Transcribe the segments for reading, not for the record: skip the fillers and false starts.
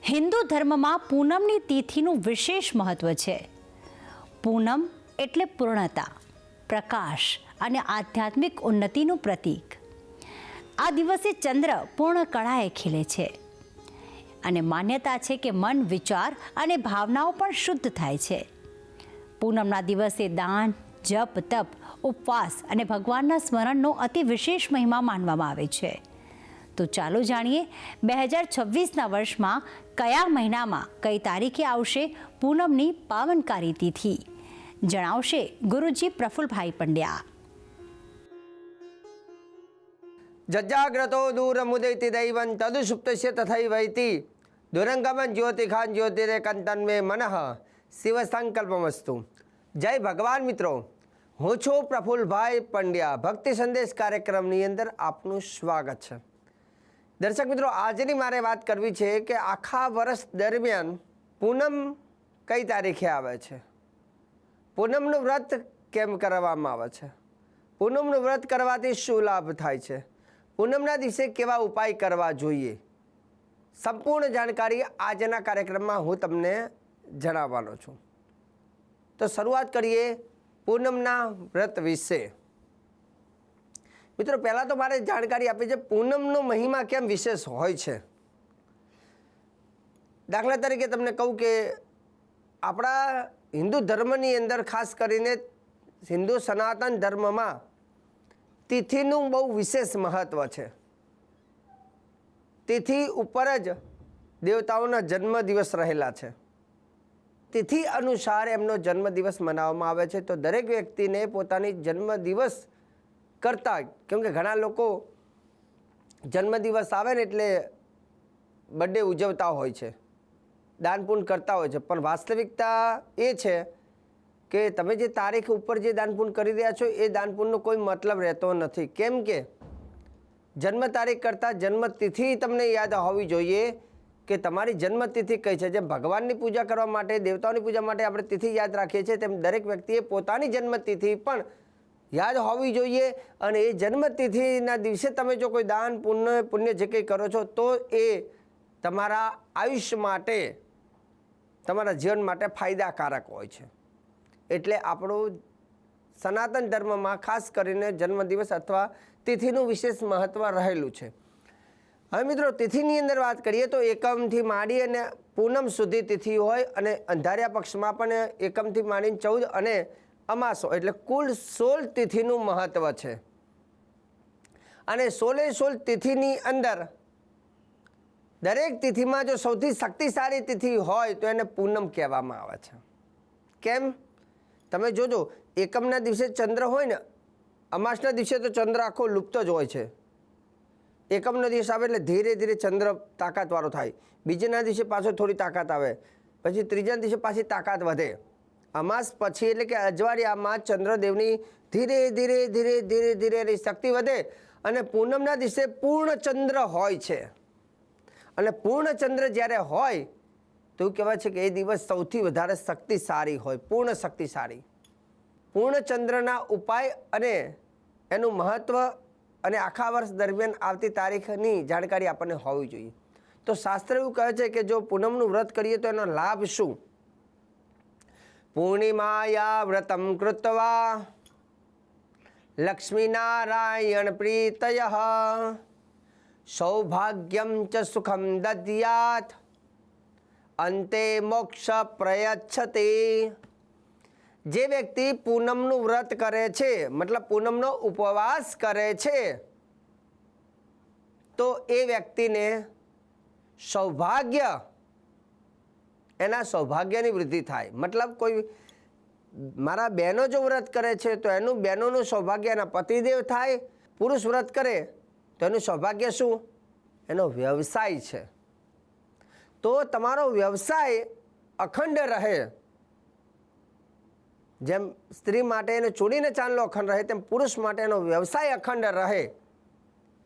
હિન્દુ ધર્મમાં પૂનમની તિથિનું વિશેષ મહત્વ છે. પૂનમ એટલે પૂર્ણતા, પ્રકાશ અને આધ્યાત્મિક ઉન્નતિનું પ્રતીક. આ દિવસે ચંદ્ર પૂર્ણ કળાએ ખીલે છે અને માન્યતા છે કે મન, વિચાર અને ભાવનાઓ પણ શુદ્ધ થાય છે. પૂનમના દિવસે દાન, જપ, તપ, ઉપવાસ અને ભગવાનના સ્મરણનો અતિ વિશેષ મહિમા માનવામાં આવે છે. તો ચાલો જાણીએ 2026ના વર્ષમાં કયા મહિનામાં કઈ તારીખે આવશે પૂનમની પાવનકારી તિથિ, જણાવશે ગુરુજી પ્રફુલભાઈ પંડ્યા. જજાગ્રતો દૂરમુદૈતિ દૈવં તદુસુપ્તસ્ય તથૈવૈતિ દુરંગમન જ્યોતિખાન જ્યોતિરેકંતન્મે મનઃ શિવ સંકલ્પમસ્તુ. જય ભગવાન મિત્રો, હું છું પ્રફુલભાઈ પંડ્યા. ભક્તિ સંદેશ કાર્યક્રમની અંદર આપનું સ્વાગત છે. દર્શક મિત્રો, આજની મારે વાત કરવી છે કે આખા વર્ષ દરમિયાન પૂનમ કઈ તારીખે આવે છે, પૂનમનું વ્રત કેમ કરવામાં આવે છે, પૂનમનું વ્રત કરવાથી શું લાભ થાય છે, પૂનમના દિવસે કેવા ઉપાય કરવા જોઈએ, સંપૂર્ણ જાણકારી આજના કાર્યક્રમમાં હું તમને જણાવવાનો છું. તો શરૂઆત કરીએ પૂનમના વ્રત વિશે. મિત્રો, પહેલાં તો મારે જાણકારી આપી છે પૂનમનો મહિમા કેમ વિશેષ હોય છે. દાખલા તરીકે તમને કહું કે આપણા હિન્દુ ધર્મની અંદર, ખાસ કરીને હિન્દુ સનાતન ધર્મમાં તિથિનું બહુ વિશેષ મહત્ત્વ છે. તિથિ ઉપર જ દેવતાઓના જન્મદિવસ રહેલા છે. તિથિ અનુસાર એમનો જન્મદિવસ મનાવવામાં આવે છે. તો દરેક વ્યક્તિને પોતાની જન્મદિવસ કરતાં, કેમ કે ઘણા લોકો જન્મદિવસ આવે ને એટલે બર્થડે ઉજવતા હોય છે, દાન પુણ્ય કરતા હોય છે, પણ વાસ્તવિકતા એ છે કે તમે જે તારીખ ઉપર જે દાન પુણ્ય કરી રહ્યા છો એ દાન પુણ્યનો કોઈ મતલબ રહેતો નથી. કેમ કે જન્મ તારીખ કરતાં જન્મતિથિ તમને યાદ હોવી જોઈએ કે તમારી જન્મતિથિ કઈ છે. જેમ ભગવાનની પૂજા કરવા માટે, દેવતાઓની પૂજા માટે આપણે તિથિ યાદ રાખીએ છીએ, તેમ દરેક વ્યક્તિએ પોતાની જન્મતિથિ પણ યાદ હોવી જોઈએ. અને એ જન્મતિથિના દિવસે તમે જો કોઈ દાન પુણ્ય જે કંઈ કરો છો તો એ તમારા આયુષ્ય માટે, તમારા જીવન માટે ફાયદાકારક હોય છે. એટલે આપણું સનાતન ધર્મમાં ખાસ કરીને જન્મદિવસ અથવા તિથિનું વિશેષ મહત્ત્વ રહેલું છે. હવે મિત્રો, તિથિની અંદર વાત કરીએ તો એકમથી માંડી અને પૂનમ સુધી તિથિ હોય, અને અંધારિયા પક્ષમાં પણ એકમથી માંડીને 14 અને અમાસો એટલે કુલ 16 તિથિનું મહત્ત્વ છે. અને 16 તિથિની અંદર દરેક તિથિમાં જો સૌથી શક્તિશાળી તિથિ હોય તો એને પૂનમ કહેવામાં આવે છે. કેમ? તમે જોજો, એકમના દિવસે ચંદ્ર હોય ને, અમાસના દિવસે તો ચંદ્ર આખો લુપ્ત જ હોય છે. એકમનો દિવસ આવે એટલે ધીરે ધીરે ચંદ્ર તાકાતવાળો થાય, બીજાના દિવસે પાછો થોડી તાકાત આવે, પછી ત્રીજા દિવસે પાછી તાકાત વધે. અમાસ પછી એટલે કે અજવાળિયામાં ચંદ્રદેવની ધીરે ધીરે ધીરે ધીરે ધીરે એની શક્તિ વધે અને પૂનમના દિવસે પૂર્ણ ચંદ્ર હોય છે. અને પૂર્ણ ચંદ્ર જ્યારે હોય તો એવું કહેવાય છે કે એ દિવસ સૌથી વધારે શક્તિશાળી હોય, પૂર્ણ શક્તિશાળી. પૂર્ણ ચંદ્રના ઉપાય અને એનું મહત્ત્વ અને આખા વર્ષ દરમિયાન આવતી તારીખની જાણકારી આપણને હોવી જોઈએ. તો શાસ્ત્ર એવું કહે છે કે જો પૂનમનું વ્રત કરીએ તો એનો લાભ શું? પૂર્ણિમાયા વ્રતમ કૃત્વા લક્ષ્મીનારાયણ પ્રીતય સૌભાગ્યમ ચ સુખમ દદ્યાત અંતે મોક્ષ પ્રયચ્છતે. જે વ્યક્તિ પૂનમનું વ્રત કરે છે, મતલબ પૂનમનો ઉપવાસ કરે છે, તો એ વ્યક્તિને સૌભાગ્ય, એના સૌભાગ્યની વૃદ્ધિ થાય. મતલબ કોઈ મારા બહેનો જો વ્રત કરે છે તો એનું બહેનોનું સૌભાગ્ય એના પતિદેવ થાય. પુરુષ વ્રત કરે તો એનું સૌભાગ્ય શું? એનો વ્યવસાય છે. તો તમારો વ્યવસાય અખંડ રહે. જેમ સ્ત્રી માટે એને ચોડીને ચાંદલો અખંડ રહે, તેમ પુરુષ માટે એનો વ્યવસાય અખંડ રહે,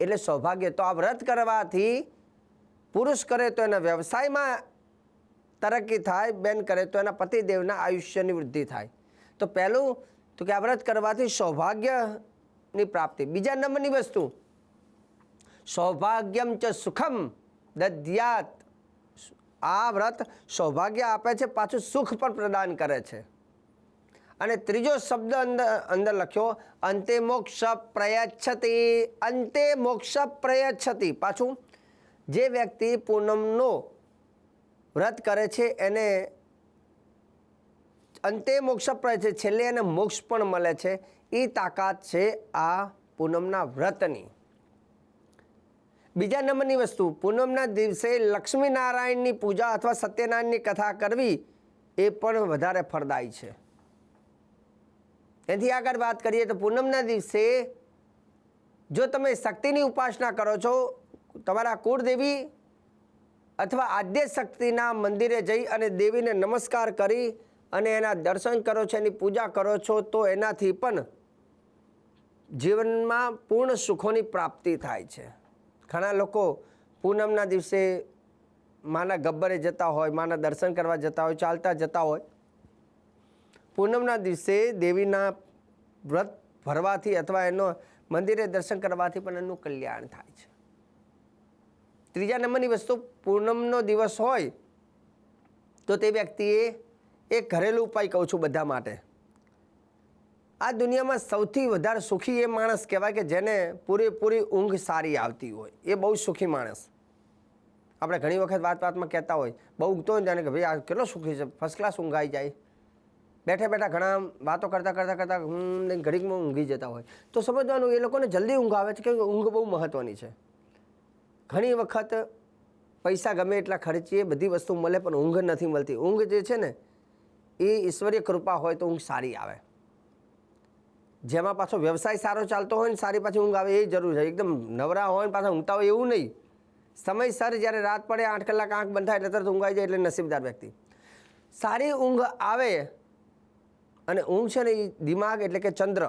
એટલે સૌભાગ્ય. તો આ વ્રત કરવાથી પુરુષ કરે તો એના વ્યવસાયમાં તરક્કી થાય, બેન કરે તો એના પતિદેવના આયુષ્યની વૃદ્ધિ થાય. તો પહેલું તો કે આ વ્રત કરવાથી સૌભાગ્યની પ્રાપ્તિ. બીજા નંબરની વસ્તુ, સૌભાગ્યમ ચ સુખમ દદ્યાત આ વ્રત સૌભાગ્ય આપે છે, પાછું સુખ પણ પ્રદાન કરે છે. અને ત્રીજો શબ્દ અંદર લખ્યો અંતે મોક્ષ પ્રયચ્છતિ. અંતે મોક્ષ પ્રયચ્છતિ. પાછું જે વ્યક્તિ પૂનમનો વ્રત કરે છે એને અંતે મોક્ષ પ્રયચ્છ, છેલ્લે એને મોક્ષ પણ મળે છે. એ તાકાત છે આ પૂનમના વ્રતની. બીજા નંબરની વસ્તુ, પૂનમના દિવસે લક્ષ્મીનારાયણની પૂજા અથવા સત્યનારાયણની કથા કરવી એ પણ વધારે ફળદાયી છે. એથી આગળ વાત કરીએ તો પૂનમના દિવસે જો તમે શક્તિની ઉપાસના કરો છો, તમારા કુળદેવી અથવા આદ્ય શક્તિના મંદિરે જઈ અને દેવીને નમસ્કાર કરી અને એના દર્શન કરો છો, એની પૂજા કરો છો, તો એનાથી પણ જીવનમાં પૂર્ણ સુખોની પ્રાપ્તિ થાય છે. ઘણા લોકો પૂનમના દિવસે માના ગબ્બરે જતા હોય, માના દર્શન કરવા જતા હોય, ચાલતા જતા હોય. પૂનમના દિવસે દેવીના વ્રત ભરવાથી અથવા એનો મંદિરે દર્શન કરવાથી પણ એનું કલ્યાણ થાય છે. ત્રીજા નંબરની વસ્તુ, પૂનમનો દિવસ હોય તો તે વ્યક્તિએ એક ઘરેલું ઉપાય કહું છું બધા માટે. આ દુનિયામાં સૌથી વધારે સુખી એ માણસ કહેવાય કે જેને પૂરેપૂરી ઊંઘ સારી આવતી હોય. એ બહુ સુખી માણસ. આપણે ઘણી વખત વાતમાં કહેતા હોય, બહુ ઊંઘતો હોય જાણે કે ભાઈ આ કેટલો સુખી છે, ફર્સ્ટ ક્લાસ ઊંઘ આવી જાય. બેઠા બેઠા ઘણા વાતો કરતાં ઘડીકમાં ઊંઘી જતા હોય. તો સમજવાનું એ લોકોને જલ્દી ઊંઘ આવે છે કે ઊંઘ બહુ મહત્ત્વની છે. ઘણી વખત પૈસા ગમે એટલા ખર્ચીએ, બધી વસ્તુ મળે, પણ ઊંઘ નથી મળતી. ઊંઘ જે છે ને એ ઈશ્વરીય કૃપા હોય તો ઊંઘ સારી આવે. જેમાં પાછો વ્યવસાય સારો ચાલતો હોય ને સારી પાછી ઊંઘ આવે એ જરૂર છે. એકદમ નવરા હોય ને પાછા ઊંઘતા હોય એવું નહીં. સમયસર જ્યારે રાત પડે 8 કલાક આંખ બંધ થાય એટલે તરત ઊંઘાઈ જાય એટલે નસીબદાર વ્યક્તિ. સારી ઊંઘ આવે. અને ઊંઘ છે ને એ દિમાગ એટલે કે ચંદ્ર.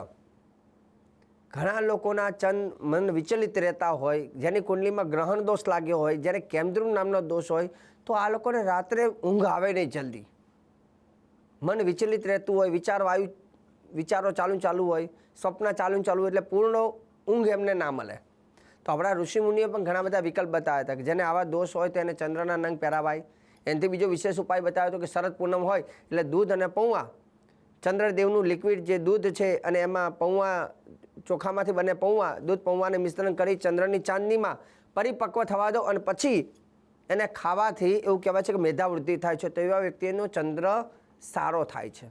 ઘણા લોકોના મન વિચલિત રહેતા હોય, જેની કુંડલીમાં ગ્રહણ દોષ લાગ્યો હોય, જ્યારે કેમદ્રુમ નામનો દોષ હોય, તો આ લોકોને રાત્રે ઊંઘ આવે નહીં જલ્દી. મન વિચલિત રહેતું હોય, વિચારો ચાલુ હોય, સ્વપ્ન ચાલુ એટલે પૂર્ણ ઊંઘ એમને ના મળે. તો આપણા ઋષિમુનિએ પણ ઘણા બધા વિકલ્પ બતાવ્યા હતા કે જેને આવા દોષ હોય તો એને ચંદ્રના નંગ પહેરાવાય. એનાથી બીજો વિશેષ ઉપાય બતાવ્યો હતો કે શરદ પૂનમ હોય એટલે દૂધ અને પૌવા, ચંદ્રદેવનું લિક્વિડ જે દૂધ છે અને એમાં પૌવા, ચોખામાંથી બને પૌવા, દૂધ પૌવાને મિશ્રણ કરી ચંદ્રની ચાંદનીમાં પરિપક્વ થવા દો અને પછી એને ખાવાથી એવું કહેવાય છે કે મેધાવૃત્તિ થાય છે. તો એવા વ્યક્તિનો ચંદ્ર સારો થાય છે.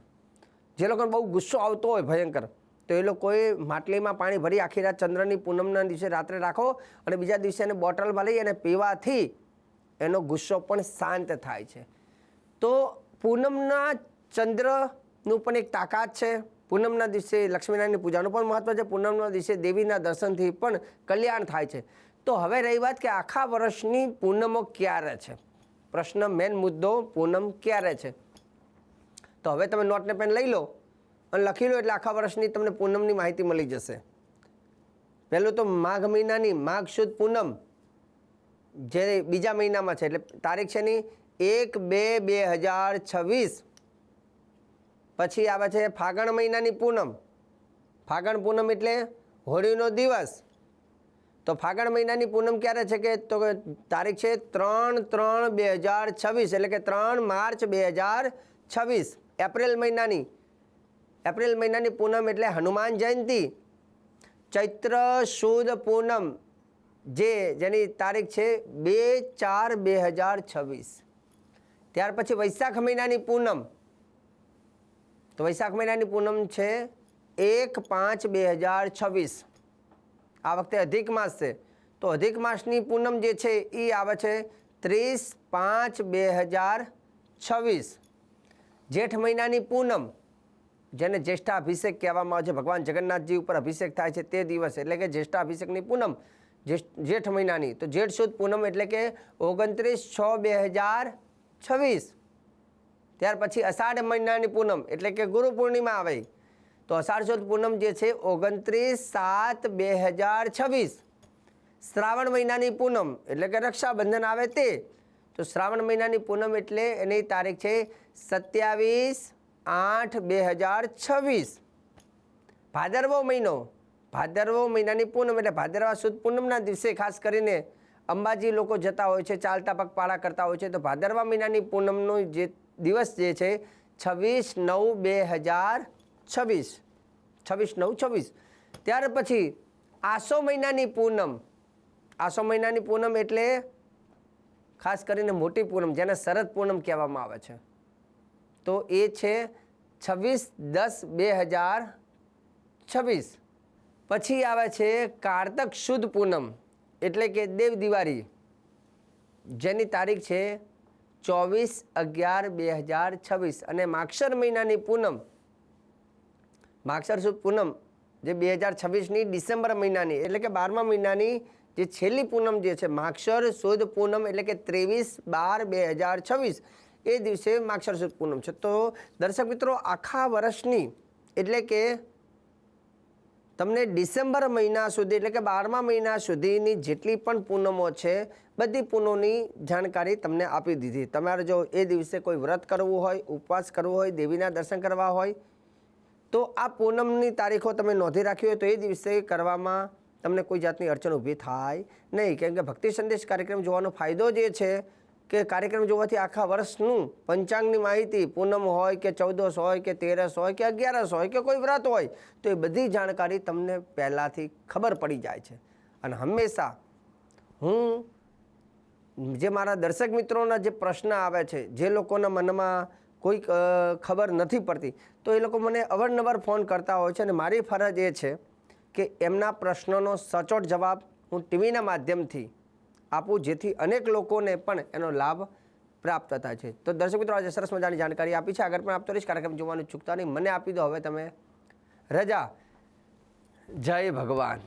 જે લોકોને બહુ ગુસ્સો આવતો હોય ભયંકર, તો એ લોકોએ માટલીમાં પાણી ભરી આખી રાત ચંદ્રની પૂનમના દિવસે રાત્રે રાખો અને બીજા દિવસે એને બોટલમાં લઈ અને પીવાથી એનો ગુસ્સો પણ શાંત થાય છે. તો પૂનમના ચંદ્રનું પણ એક તાકાત છે. પૂનમના દિવસે લક્ષ્મીનારાયણની પૂજાનું પણ મહત્ત્વ છે. પૂનમના દિવસે દેવીના દર્શનથી પણ કલ્યાણ થાય છે. તો હવે રહી વાત કે આખા વર્ષની પૂનમો ક્યારે છે. પ્રશ્ન મેન મુદ્દો પૂનમ ક્યારે છે. તો હવે તમે નોટ ને પેન લઈ લો અને લખી લો એટલે આખા વર્ષની તમને પૂનમની માહિતી મળી જશે. પહેલું તો માઘ મહિનાની માઘ સુદ પૂનમ જે બીજા મહિનામાં છે એટલે તારીખ છે ની 1/2/2026. પછી આવે છે ફાગણ મહિનાની પૂનમ. ફાગણ પૂનમ એટલે હોળીનો દિવસ. તો ફાગણ મહિનાની પૂનમ ક્યારે છે કે તો તારીખ છે 3/3/2026 એટલે કે 3 માર્ચ 2026. એપ્રિલ મહિનાની પૂનમ એટલે હનુમાન જયંતિ. ચૈત્ર સુદ પૂનમ જેની તારીખ છે 2/4/2026. ત્યાર પછી વૈશાખ મહિનાની પૂનમ. તો વૈશાખ મહિનાની પૂનમ છે 1/5/2026. આ વખતે અધિક માસ છે તો અધિક માસની પૂનમ જે છે એ આવે છે 30/5/2026. જેઠ મહિનાની પૂનમ જેને જ્યેષ્ઠાભિષેક કહેવામાં આવે છે, ભગવાન જગન્નાથજી ઉપર અભિષેક થાય છે તે દિવસ એટલે કે જ્યેષ્ઠાભિષેકની પૂનમ જેઠ મહિનાની. તો જેઠ સુદ પૂનમ એટલે કે 29/6/2026. ત્યાર પછી અષાઢ મહિનાની પૂનમ એટલે કે ગુરુ પૂર્ણિમા આવે. તો અષાઢ સુદ પૂનમ જે છે 29/7/2026. શ્રાવણ મહિનાની પૂનમ એટલે કે રક્ષાબંધન આવે તે. તો શ્રાવણ મહિનાની પૂનમ એટલે એની તારીખ છે 27/8/2026. ભાદરવો મહિનાની પૂનમ એટલે ભાદરવા સુદ પૂનમના દિવસે ખાસ કરીને અંબાજી લોકો જતા હોય છે, ચાલતા પગપાળા કરતા હોય છે, તો ભાદરવા મહિનાની પૂનમનો જે દિવસ જે છે 26/9/2026, 26/9/26. ત્યાર પછી આસો મહિનાની પૂનમ, આસો મહિનાની પૂનમ એટલે ખાસ કરીને મોટી પૂનમ, જેને શરદ પૂનમ કહેવામાં આવે છે, તો એ છે 26/10/2026. પછી આવે છે કારતક શુદ્ધ પૂનમ એટલે કે દેવ દિવાળી, જેની તારીખ છે 24/11/2026. અને માગશર મહિનાની પૂનમ, માગશર શુદ્ધ પૂનમ જે 2026ની ડિસેમ્બર મહિનાની એટલે કે 12મા મહિનાની જે છેલ્લી પૂનમ જે છે માગશર સુદ પૂનમ એટલે કે 23/12/2026, એ દિવસે માગશર સુદ પૂનમ છે. તો દર્શક મિત્રો, આખા વર્ષની એટલે કે તમને ડિસેમ્બર મહિના સુધી એટલે કે 12મા મહિના સુધીની જેટલી પણ પૂનમો છે બધી પૂનમોની જાણકારી તમને આપી દીધી. તમારે જો એ દિવસે કોઈ વ્રત કરવું હોય, ઉપવાસ કરવો હોય, દેવીના દર્શન કરવા હોય, તો આ પૂનમની તારીખો તમે નોંધી રાખી હોય તો એ દિવસે કરવામાં તમને કોઈ જાતની અડચણ ઊભી થાય નહીં. કેમ કે ભક્તિ સંદેશ કાર્યક્રમ જોવાનો ફાયદો જે છે કે કાર્યક્રમ જોવાથી આખા વર્ષનું પંચાંગની માહિતી, પૂનમ હોય કે 14 હોય કે 13 હોય કે 11 હોય કે કોઈ વ્રત હોય, તો એ બધી જાણકારી તમને પહેલાંથી ખબર પડી જાય છે. અને હંમેશા હું જે મારા દર્શક મિત્રોના જે પ્રશ્ન આવે છે, જે લોકોના મનમાં કોઈ ખબર નથી પડતી, તો એ લોકો મને અવારનવાર ફોન કરતા હોય છે અને મારી ફરજ એ છે કે એમના પ્રશ્નોનો સચોટ જવાબ હું ટીવીના માધ્યમથી આપું, જેથી અનેક લોકોને પણ એનો લાભ પ્રાપ્ત થાય છે. તો દર્શક મિત્રો, આજે સરસ મજાની જાણકારી આપી છે, આગળ પણ આપતો રહીશ. કાર્યક્રમ જોવાનું ચૂકતા નહીં. મને આપી દો હવે તમે રજા. જય ભગવાન.